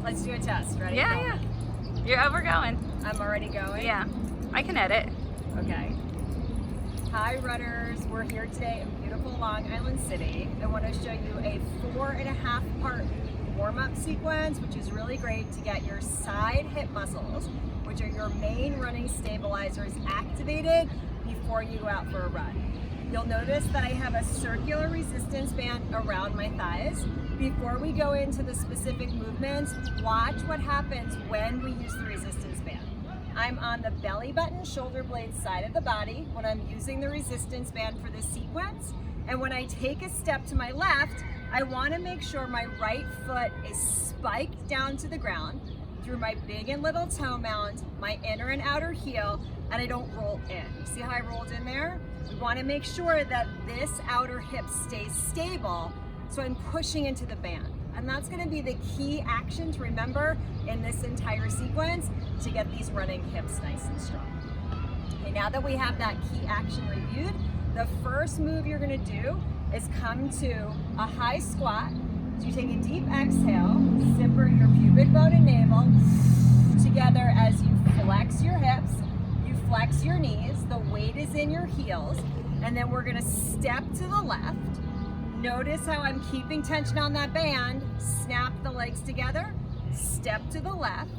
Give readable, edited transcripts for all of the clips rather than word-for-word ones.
Let's do a test. Ready? Yeah. We're going. I'm already going? Yeah. I can edit. Okay. Hi runners, we're here today in beautiful Long Island City. I want to show you a 4.5 part warm-up sequence, which is really great to get your side hip muscles, which are your main running stabilizers, activated before you go out for a run. You'll notice that I have a circular resistance band around my thighs. Before we go into the specific movements, watch what happens when we use the resistance band. I'm on the belly button, shoulder blade side of the body when I'm using the resistance band for this sequence. And when I take a step to my left, I want to make sure my right foot is spiked down to the ground through my big and little toe mount, my inner and outer heel, and I don't roll in. See how I rolled in there? We want to make sure that this outer hip stays stable, so I'm pushing into the band. And that's going to be the key action to remember in this entire sequence to get these running hips nice and strong. Okay, now that we have that key action reviewed, the first move you're going to do is come to a high squat. So you take a deep exhale, zipper your pubic bone and navel together as you flex your hips, you flex your knees, the weight is in your heels, and then we're going to step to the left. Notice how I'm keeping tension on that band. Snap the legs together, step to the left,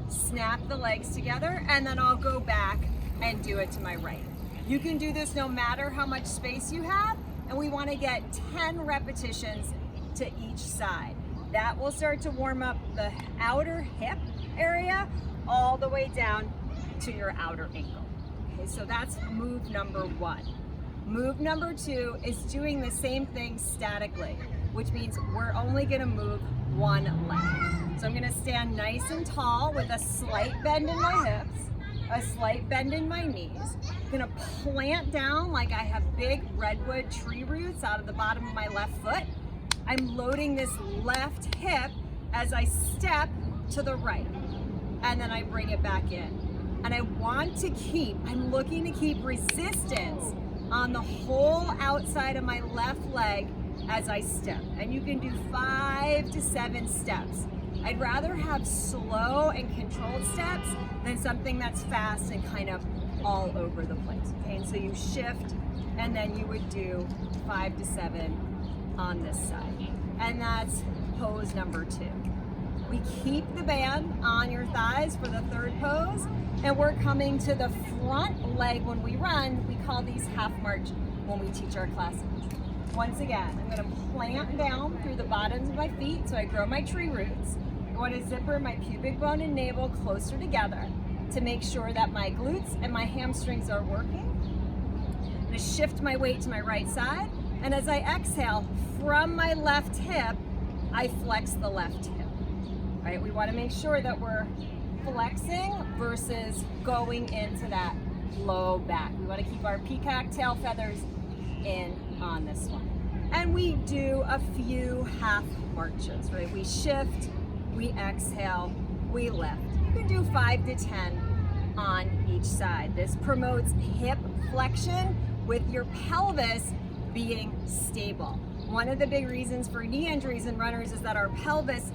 snap the legs together, and then I'll go back and do it to my right. You can do this no matter how much space you have, and we want to get 10 repetitions to each side. That will start to warm up the outer hip area all the way down to your outer ankle. Okay, so that's move number one. Move number two is doing the same thing statically, which means we're only gonna move one leg. So I'm gonna stand nice and tall with a slight bend in my hips, a slight bend in my knees. I'm gonna plant down like I have big redwood tree roots out of the bottom of my left foot. I'm loading this left hip as I step to the right, and then I bring it back in. And I want to I'm looking to keep resistance on the whole outside of my left leg as I step. And you can do 5 to 7 steps. I'd rather have slow and controlled steps than something that's fast and kind of all over the place. Okay, and so you shift, and then you would do 5 to 7 on this side. And that's pose number 2. We keep the band on your thighs for the third pose, and we're coming to the front leg when we run. We call these half march when we teach our classes. Once again, I'm gonna plant down through the bottoms of my feet so I grow my tree roots. I wanna zipper my pubic bone and navel closer together to make sure that my glutes and my hamstrings are working. I'm gonna shift my weight to my right side, and as I exhale from my left hip, I flex the left hip. All right, we wanna make sure that we're flexing versus going into that low back. We want to keep our peacock tail feathers in on this one. And we do a few half marches, right? We shift, we exhale, we lift. You can do 5 to 10 on each side. This promotes hip flexion with your pelvis being stable. One of the big reasons for knee injuries in runners is that our pelvis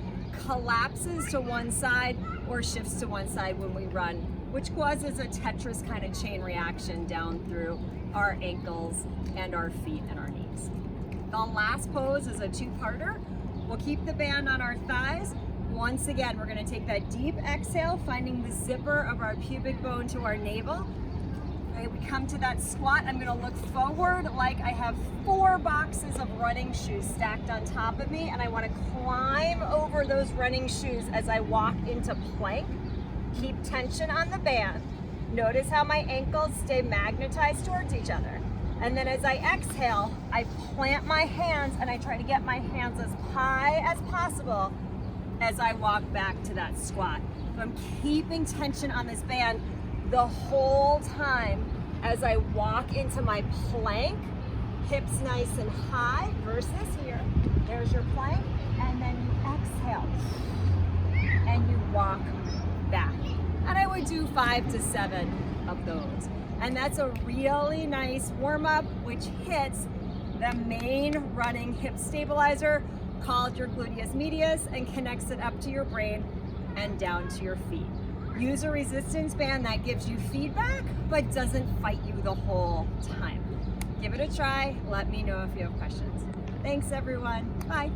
collapses to one side or shifts to one side when we run, which causes a Tetris kind of chain reaction down through our ankles and our feet and our knees. The last pose is a 2-parter. We'll keep the band on our thighs. Once again, we're going to take that deep exhale, finding the zipper of our pubic bone to our navel. Okay, we come to that squat. I'm going to look forward like I have 4 boxes of running shoes stacked on top of me, and I want to climb over those running shoes as I walk into plank. Keep tension on the band. Notice how my ankles stay magnetized towards each other. And then as I exhale, I plant my hands and I try to get my hands as high as possible as I walk back to that squat. So I'm keeping tension on this band the whole time as I walk into my plank, hips nice and high versus here. There's your plank, and then you exhale and you walk back. And I would do 5 to 7 of those. And that's a really nice warm up, which hits the main running hip stabilizer called your gluteus medius and connects it up to your brain and down to your feet. Use a resistance band that gives you feedback but doesn't fight you the whole time. Give it a try. Let me know if you have questions. Thanks everyone. Bye.